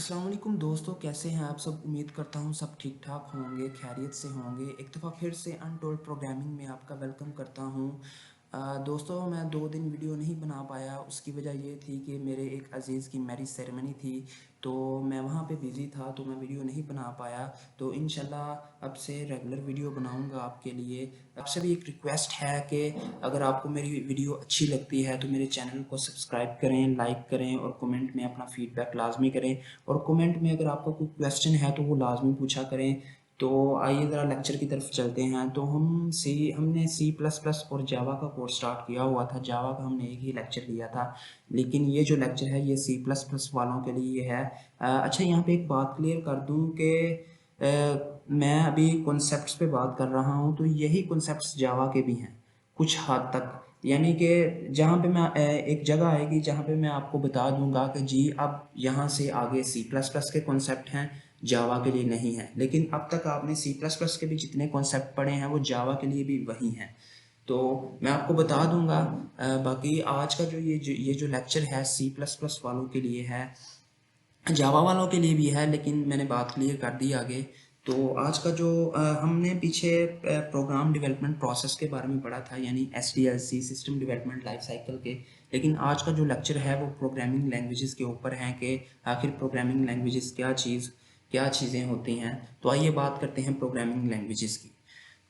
अस्सलाम वालेकुम दोस्तों, कैसे हैं आप सब। उम्मीद करता हूँ सब ठीक ठाक होंगे, खैरियत से होंगे। एक दफ़ा फिर से अनटोल्ड प्रोग्रामिंग में आपका वेलकम करता हूँ। दोस्तों, मैं 2 दिन वीडियो नहीं बना पाया। उसकी वजह ये थी कि मेरे एक अज़ीज़ की मैरिज सेरेमनी थी, तो मैं वहाँ पे बिज़ी था, तो मैं वीडियो नहीं बना पाया। तो इंशाल्लाह अब से रेगुलर वीडियो बनाऊँगा आपके लिए। आपसे भी एक रिक्वेस्ट है कि अगर आपको मेरी वीडियो अच्छी लगती है तो मेरे चैनल को सब्सक्राइब करें, लाइक करें और कमेंट में अपना फ़ीडबैक लाजमी करें। और कमेंट में अगर आपका कोई क्वेश्चन है तो वो लाजमी पूछा करें। तो आइए ज़रा लेक्चर की तरफ चलते हैं। तो हमने सी प्लस प्लस और जावा का कोर्स स्टार्ट किया हुआ था। जावा का हमने एक ही लेक्चर लिया था, लेकिन ये जो लेक्चर है ये सी प्लस प्लस वालों के लिए है। अच्छा, यहाँ पे एक बात क्लियर कर दूँ कि मैं अभी कॉन्सेप्ट्स पे बात कर रहा हूँ, तो यही कॉन्सेप्ट्स जावा के भी हैं कुछ हद तक। यानी कि जहाँ पे मैं एक जगह आएगी जहाँ पे मैं आपको बता दूंगा कि जी अब यहाँ से आगे सी प्लस प्लस के कॉन्सेप्ट हैं, जावा के लिए नहीं है। लेकिन अब तक आपने सी प्लस प्लस के भी जितने कॉन्सेप्ट पढ़े हैं वो जावा के लिए भी वही हैं। तो मैं आपको बता दूंगा। बाकी आज का जो लेक्चर है सी प्लस प्लस वालों के लिए है, जावा वालों के लिए भी है, लेकिन मैंने बात क्लियर कर दी आगे। तो आज का जो हमने पीछे प्रोग्राम डेवलपमेंट प्रोसेस के बारे में पढ़ा था, यानी SDLC system development life cycle के। लेकिन आज का जो लेक्चर है वो प्रोग्रामिंग लैंग्वेजेस के ऊपर है कि आखिर प्रोग्रामिंग लैंग्वेजेस क्या चीज़ें होती हैं। तो आइए बात करते हैं प्रोग्रामिंग लैंग्वेजेस की।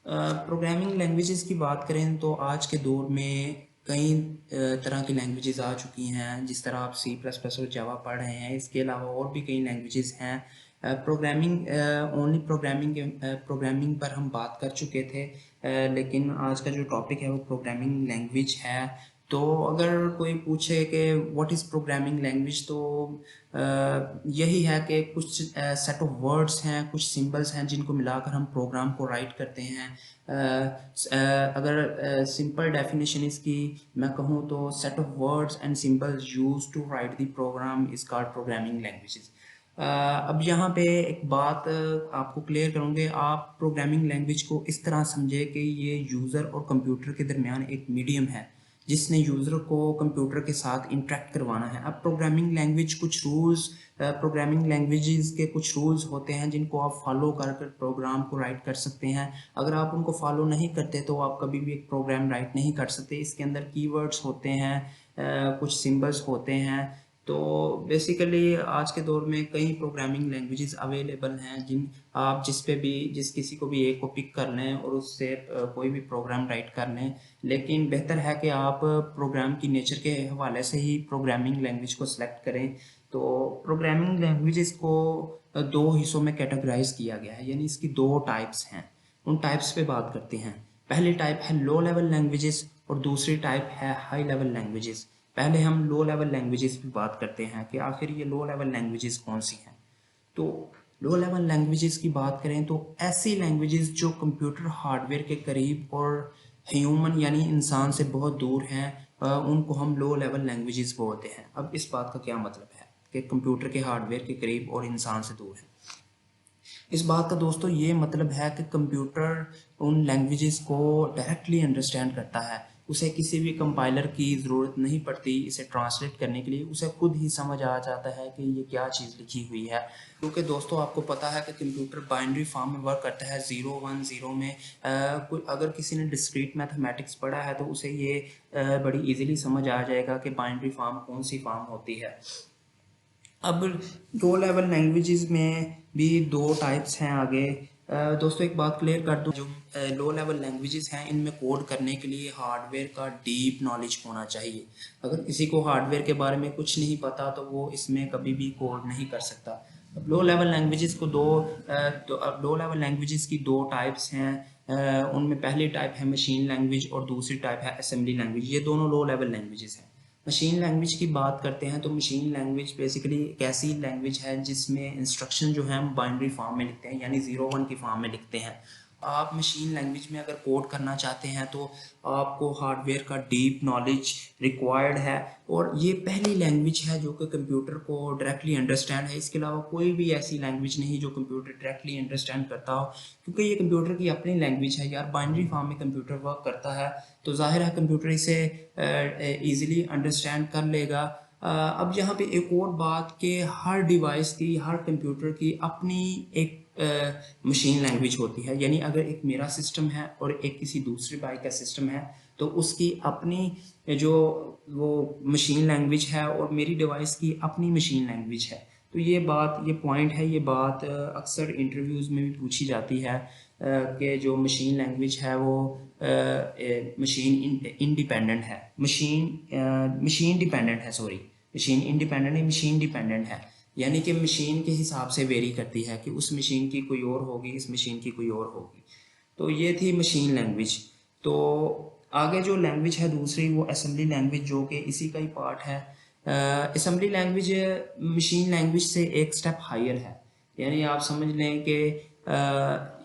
प्रोग्रामिंग लैंग्वेजेस की बात करें तो आज के दौर में कई तरह की लैंग्वेजेस आ चुकी हैं। जिस तरह आप सी प्लस प्लस और जावा पढ़ रहे हैं, इसके अलावा और भी कई लैंग्वेजेस हैं। प्रोग्रामिंग पर हम बात कर चुके थे, लेकिन आज का जो टॉपिक है वो प्रोग्रामिंग लैंग्वेज है। तो अगर कोई पूछे कि व्हाट इज़ प्रोग्रामिंग लैंग्वेज, तो यही है कि कुछ सेट ऑफ वर्ड्स हैं, कुछ सिंबल्स हैं जिनको मिलाकर हम प्रोग्राम को राइट करते हैं। अगर सिंपल डेफिनेशन इसकी मैं कहूँ तो set of words and symbols use to write the program is called programming languages. अब यहाँ पे एक बात आपको क्लियर करूँगे। आप प्रोग्रामिंग लैंग्वेज को इस तरह समझे कि ये यूज़र और कंप्यूटर के दरमियान एक मीडियम है जिसने यूज़र को कंप्यूटर के साथ इंटरेक्ट करवाना है। अब प्रोग्रामिंग लैंग्वेजेस के कुछ रूल्स होते हैं जिनको आप फॉलो कर कर प्रोग्राम को राइट कर सकते हैं। अगर आप उनको फॉलो नहीं करते तो आप कभी भी एक प्रोग्राम राइट नहीं कर सकते। इसके अंदर कीवर्ड्स होते हैं, कुछ सिंबल्स होते हैं। तो बेसिकली आज के दौर में कई प्रोग्रामिंग लैंग्वेजेस अवेलेबल हैं, जिस किसी को भी एक को पिक कर लें और उससे कोई भी प्रोग्राम राइट कर लें। लेकिन बेहतर है कि आप प्रोग्राम की नेचर के हवाले से ही प्रोग्रामिंग लैंग्वेज को सिलेक्ट करें। तो प्रोग्रामिंग लैंग्वेजेस को दो हिस्सों में कैटेगराइज किया गया है, यानी इसकी दो टाइप्स हैं। उन टाइप्स पे बात करते हैं। पहली टाइप है लो लेवल लैंग्वेजेस और दूसरी टाइप है हाई लेवल लैंग्वेजेस। पहले हम लो लेवल लैंग्वेजेस पे बात करते हैं कि आखिर ये लो लेवल लैंग्वेजेस कौन सी हैं। तो लो लेवल लैंग्वेजेस की बात करें तो ऐसी लैंग्वेजेस जो कंप्यूटर हार्डवेयर के करीब और ह्यूमन यानी इंसान से बहुत दूर हैं, उनको हम लो लेवल लैंग्वेजेस बोलते हैं। अब इस बात का क्या मतलब है कि कंप्यूटर के हार्डवेयर के करीब और इंसान से दूर है। इस बात का दोस्तों ये मतलब है कि कंप्यूटर उन लैंग्वेजेस को डायरेक्टली अंडरस्टैंड करता है। उसे किसी भी कंपाइलर की ज़रूरत नहीं पड़ती इसे ट्रांसलेट करने के लिए। उसे खुद ही समझ आ जाता है कि ये क्या चीज़ लिखी हुई है। क्योंकि दोस्तों आपको पता है कि कंप्यूटर बाइनरी फॉर्म में वर्क करता है, 0 1 0 में। कोई अगर किसी ने डिस्क्रीट मैथमेटिक्स पढ़ा है तो उसे ये बड़ी इजीली समझ आ जाएगा कि बाइनरी फॉर्म कौन सी फॉर्म होती है। अब लो लेवल लैंग्वेजेस में भी दो टाइप्स हैं आगे। दोस्तों एक बात क्लियर कर दूं, जो लो लेवल लैंग्वेजेस हैं इनमें कोड करने के लिए हार्डवेयर का डीप नॉलेज होना चाहिए। अगर किसी को हार्डवेयर के बारे में कुछ नहीं पता तो वो इसमें कभी भी कोड नहीं कर सकता। अब लो लेवल लैंग्वेजेस को अब लो लेवल लैंग्वेजेस की दो टाइप्स हैं। उनमें पहली टाइप है मशीन लैंग्वेज और दूसरी टाइप है असेंबली लैंग्वेज। ये दोनों लो लेवल लैंग्वेजेस हैं। मशीन लैंग्वेज की बात करते हैं तो मशीन लैंग्वेज बेसिकली एक ऐसी लैंग्वेज है जिसमें इंस्ट्रक्शन जो है हम बाइनरी फॉर्म में लिखते हैं, यानी 0 1 की फॉर्म में लिखते हैं। आप मशीन लैंग्वेज में अगर कोड करना चाहते हैं तो आपको हार्डवेयर का डीप नॉलेज रिक्वायर्ड है। और ये पहली लैंग्वेज है जो कि कंप्यूटर को डायरेक्टली अंडरस्टैंड है। इसके अलावा कोई भी ऐसी लैंग्वेज नहीं जो कंप्यूटर डायरेक्टली अंडरस्टैंड करता हो, क्योंकि ये कंप्यूटर की अपनी लैंग्वेज है यार। बाइनरी फॉर्म में कंप्यूटर वर्क करता है तो जाहिर है कंप्यूटर इसे ईज़िली अंडरस्टैंड कर लेगा। अब यहाँ पे एक और बात कि हर डिवाइस की, हर कंप्यूटर की अपनी एक मशीन लैंग्वेज होती है। यानी अगर एक मेरा सिस्टम है और एक किसी दूसरे भाई का सिस्टम है तो उसकी अपनी जो वो मशीन लैंग्वेज है और मेरी डिवाइस की अपनी मशीन लैंग्वेज है। तो ये बात, ये पॉइंट है, ये बात अक्सर इंटरव्यूज़ में भी पूछी जाती है कि जो मशीन लैंग्वेज है वो मशीन इंडिपेंडेंट है, मशीन डिपेंडेंट है, सॉरी, मशीन इंडिपेंडेंट है, मशीन डिपेंडेंट है। यानी कि मशीन के हिसाब से वेरी करती है कि उस मशीन की कोई और होगी, इस मशीन की कोई और होगी। तो ये थी मशीन लैंग्वेज। तो आगे जो लैंग्वेज है दूसरी, वो असेंबली लैंग्वेज, जो कि इसी का ही पार्ट है। असेंबली लैंग्वेज मशीन लैंग्वेज से एक स्टेप हायर है। यानी आप समझ लें कि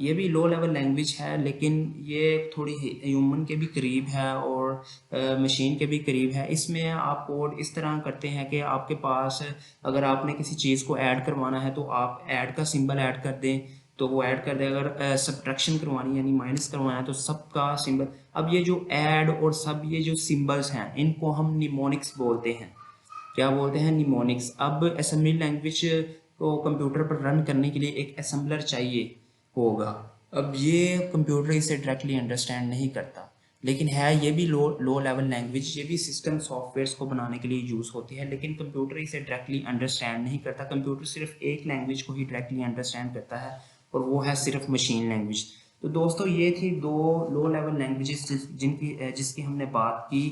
ये भी लो लेवल लैंग्वेज है, लेकिन ये थोड़ी ह्यूमन के भी करीब है और मशीन के भी करीब है। इसमें आप कोड इस तरह करते हैं कि आपके पास अगर आपने किसी चीज़ को ऐड करवाना है तो आप ऐड का सिंबल ऐड कर दें तो वो ऐड कर दे। अगर सब्ट्रैक्शन करवानी यानी माइनस करवाना है तो सब का सिंबल। अब ये जो ऐड और सब, ये जो सिंबल्स हैं, इनको हम निमोनिक्स बोलते हैं। क्या बोलते हैं? निमोनिक्स। अब असेंबली लैंग्वेज को कंप्यूटर पर रन करने के लिए एक असेंबलर चाहिए होगा। अब ये कंप्यूटर इसे डायरेक्टली अंडरस्टैंड नहीं करता, लेकिन है ये भी लो लेवल लैंग्वेज। ये भी सिस्टम सॉफ्टवेयर्स को बनाने के लिए यूज़ होती है, लेकिन कंप्यूटर इसे डायरेक्टली अंडरस्टैंड नहीं करता। कंप्यूटर सिर्फ एक लैंग्वेज को ही डायरेक्टली अंडरस्टैंड करता है और वो है सिर्फ मशीन लैंग्वेज। तो दोस्तों ये थी दो लो लेवल लैंग्वेजेस जिसकी हमने बात की।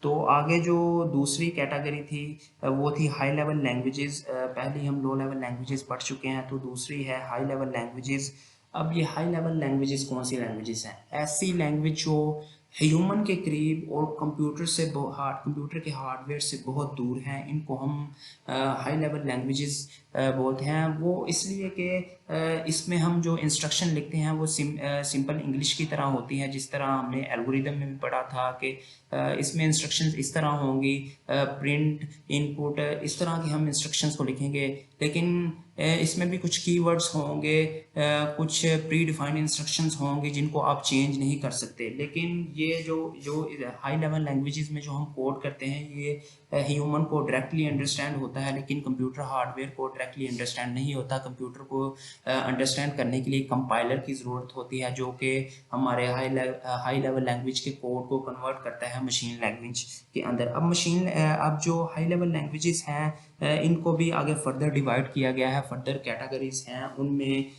तो आगे जो दूसरी कैटेगरी थी वो थी हाई लेवल लैंग्वेजेस। पहले हम लो लेवल लैंग्वेजेस पढ़ चुके हैं, तो दूसरी है हाई लेवल लैंग्वेजेस। अब ये हाई लेवल लैंग्वेजेस कौन सी लैंग्वेजेस हैं? ऐसी लैंग्वेज जो ह्यूमन के करीब और कंप्यूटर के हार्डवेयर से बहुत दूर हैं, इनको हम हाई लेवल लैंग्वेजेस बोलते हैं। वो इसलिए कि इसमें हम जो इंस्ट्रक्शन लिखते हैं वो सिंपल इंग्लिश की तरह होती हैं। जिस तरह हमने एल्गोरिदम में भी पढ़ा था कि इसमें इंस्ट्रक्शंस इस तरह होंगी, प्रिंट, इनपुट, इस तरह की हम इंस्ट्रक्शंस को लिखेंगे। लेकिन इसमें भी कुछ कीवर्ड्स होंगे, कुछ प्री डिफाइंड इंस्ट्रक्शंस होंगे जिनको आप चेंज नहीं कर सकते। लेकिन ये जो जो हाई लेवल लैंग्वेजेस में जो हम कोड करते हैं, ये ह्यूमन को डायरेक्टली अंडरस्टैंड होता है, लेकिन कंप्यूटर हार्डवेयर को डायरेक्टली अंडरस्टैंड नहीं होता। कंप्यूटर को अंडरस्टैंड करने के लिए कंपाइलर की ज़रूरत होती है, जो कि हमारे हाई लेवल लैंग्वेज के कोड को कन्वर्ट करता है मशीन लैंग्वेज के अंदर। अब जो हाई लेवल लैंग्वेजेस हैं इनको भी आगे फर्दर डिवाइड किया गया है, फर्दर कैटेगरीज हैं। उनमें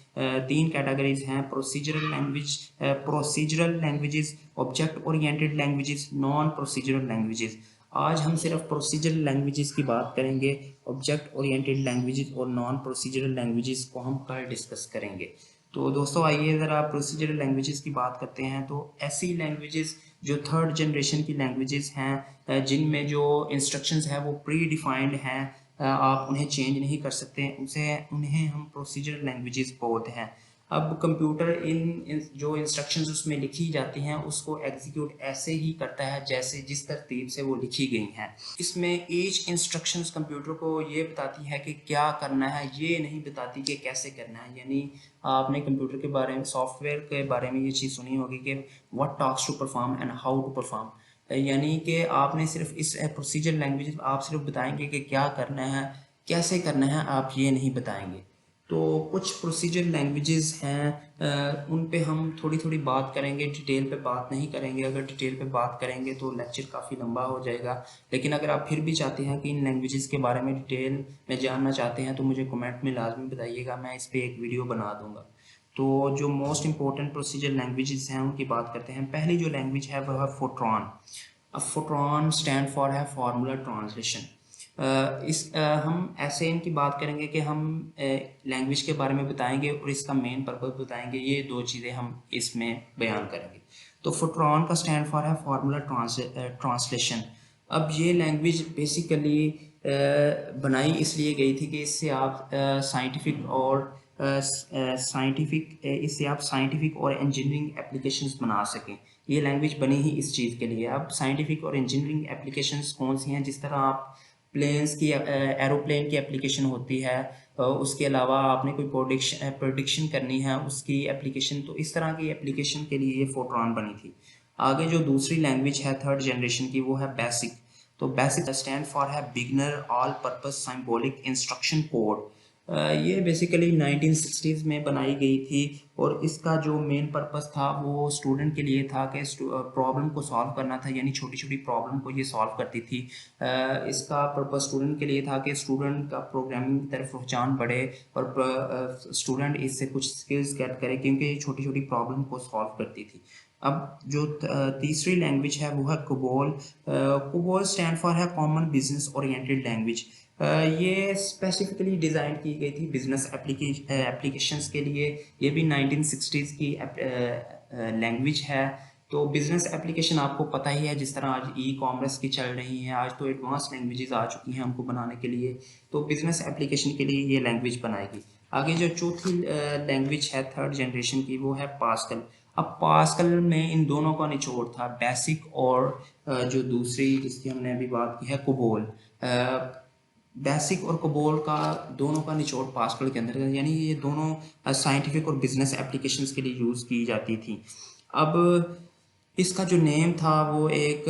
तीन कैटेगरीज हैं: procedural languages, object oriented languages, non procedural languages. आज हम सिर्फ प्रोसीजरल लैंग्वेजेस की बात करेंगे। ऑब्जेक्ट ओरिएंटेड लैंग्वेजेस और नॉन प्रोसीजरल लैंग्वेजेस को हम कल डिस्कस करेंगे। तो दोस्तों आइए ज़रा प्रोसीजरल लैंग्वेजेस की बात करते हैं। तो ऐसी लैंग्वेजेस जो थर्ड जनरेशन की लैंग्वेजेस हैं, जिनमें जो इंस्ट्रक्शंस है वो प्री डिफाइंड हैं, आप उन्हें चेंज नहीं कर सकते, उन्हें हम प्रोसीजरल लैंग्वेजेस बोलते हैं। अब कंप्यूटर इन जो इंस्ट्रक्शंस उसमें लिखी जाती हैं उसको एग्जीक्यूट ऐसे ही करता है जैसे जिस तरतीब से वो लिखी गई हैं। इसमें ईच इंस्ट्रक्शंस कंप्यूटर को ये बताती है कि क्या करना है, ये नहीं बताती कि कैसे करना है। यानी आपने कंप्यूटर के बारे में, सॉफ्टवेयर के बारे में ये चीज़ सुनी होगी कि what talks to perform and how to perform. यानी कि आपने सिर्फ इस प्रोसीजर लैंग्वेज आप सिर्फ बताएंगे कि क्या करना है, कैसे करना है, आप ये नहीं बताएंगे। तो कुछ प्रोसीजर लैंग्वेजेस हैं, उन पे हम थोड़ी थोड़ी बात करेंगे, डिटेल पे बात नहीं करेंगे। अगर डिटेल पे बात करेंगे तो लेक्चर काफ़ी लंबा हो जाएगा। लेकिन अगर आप फिर भी चाहते हैं कि इन लैंग्वेजेस के बारे में डिटेल में जानना चाहते हैं तो मुझे कमेंट में लाजमी बताइएगा, मैं इस पर एक वीडियो बना दूँगा। तो जो मोस्ट इंपॉर्टेंट प्रोसीजर लैंग्वेजेस हैं उनकी बात करते हैं। पहली जो लैंग्वेज है वह है फोर्ट्रॉन। अब फोर्ट्रॉन स्टैंड फॉर है फार्मूला ट्रांसलेशन। हम ऐसे इनकी बात करेंगे कि हम लैंग्वेज के बारे में बताएंगे और इसका मेन पर्पस बताएंगे। ये दो चीज़ें हम इसमें बयान करेंगे। तो फोर्ट्रॉन का स्टैंड फॉर है फार्मूला ट्रांसलेशन। अब ये लैंग्वेज बेसिकली बनाई इसलिए गई थी कि इससे आप साइंटिफिक और इंजीनियरिंग एप्लीकेशंस बना सकें। ये लैंग्वेज बनी ही इस चीज़ के लिए। अब साइंटिफिक और इंजीनियरिंग एप्लीकेशंस कौन सी हैं? जिस तरह आप एरोप्लेन की एप्लीकेशन होती है, उसके अलावा आपने कोई प्रोडिक्शन करनी है उसकी एप्लीकेशन, तो इस तरह की एप्लीकेशन के लिए ये फोर्ट्रॉन बनी थी। आगे जो दूसरी लैंग्वेज है थर्ड जनरेशन की वो है बेसिक। तो बेसिक स्टैंड फॉर है beginner all purpose symbolic instruction code. ये बेसिकली 1960s में बनाई गई थी और इसका जो मेन पर्पस था वो स्टूडेंट के लिए था कि प्रॉब्लम को सॉल्व करना था, यानी छोटी छोटी प्रॉब्लम को ये सॉल्व करती थी। इसका पर्पस स्टूडेंट के लिए था कि स्टूडेंट का प्रोग्रामिंग की तरफ रुझान बढ़े और स्टूडेंट इससे कुछ स्किल्स गेट करे, क्योंकि ये छोटी छोटी प्रॉब्लम को सॉल्व करती थी। अब जो तीसरी लैंग्वेज है वो है कोबोल। कोबोल स्टैंड फॉर है कॉमन बिजनेस ओरिएंटेड लैंग्वेज। ये स्पेसिफिकली डिज़ाइन की गई थी बिजनेस एप्लीकेशंस के लिए। ये भी 1960s की लैंग्वेज है। तो बिजनेस एप्लीकेशन आपको पता ही है, जिस तरह आज ई कॉमर्स की चल रही हैं, आज तो एडवांस लैंग्वेजेस आ चुकी हैं हमको बनाने के लिए। तो बिजनेस एप्लीकेशन के लिए ये लैंग्वेज बनाएगी। आगे जो चौथी लैंग्वेज है थर्ड जनरेशन की, वो है पास्कल। अब पास्कल में इन दोनों का निचोड़ था, बेसिक और जो दूसरी जिसकी हमने अभी बात की है कोबोल। बेसिक और कोबोल का दोनों का निचोड़ पास्कल के अंदर है, यानी ये दोनों साइंटिफिक और बिजनेस एप्लीकेशंस के लिए यूज़ की जाती थी। अब इसका जो नेम था वो एक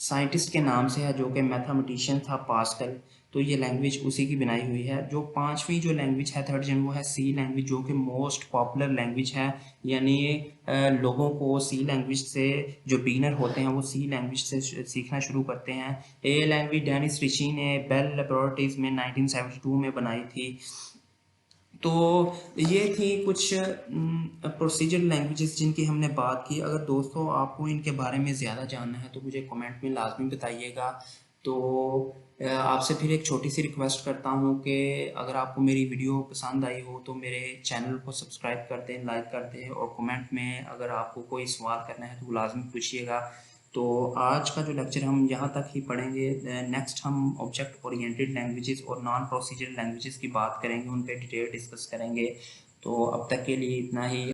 साइंटिस्ट के नाम से है जो कि मैथमेटिशियन था पास्कल। तो ये लैंग्वेज उसी की बनाई हुई है। जो पांचवी जो लैंग्वेज है थर्ड जन, वो है सी लैंग्वेज, जो कि मोस्ट पॉपुलर लैंग्वेज है। यानी लोगों को सी लैंग्वेज से, जो बिगिनर होते हैं वो सी लैंग्वेज से सीखना शुरू करते हैं। ये लैंग्वेज डेनिस रिची ने बेल लेबोरेटरीज में 1972 में बनाई थी। तो ये थी कुछ प्रोसीजर लैंग्वेजेस जिनकी हमने बात की। अगर दोस्तों आपको इनके बारे में ज़्यादा जानना है तो मुझे कमेंट में लाजमी बताइएगा। तो आपसे फिर एक छोटी सी रिक्वेस्ट करता हूँ कि अगर आपको मेरी वीडियो पसंद आई हो तो मेरे चैनल को सब्सक्राइब कर दें, लाइक कर दें, और कमेंट में अगर आपको कोई सवाल करना है तो वो लाजमी पूछिएगा। तो आज का जो लेक्चर हम यहाँ तक ही पढ़ेंगे। नेक्स्ट हम ऑब्जेक्ट ओरिएंटेड लैंग्वेजेस और नॉन प्रोसीजर लैंग्वेजेस की बात करेंगे, उन पे डिटेल डिस्कस करेंगे। तो अब तक के लिए इतना ही।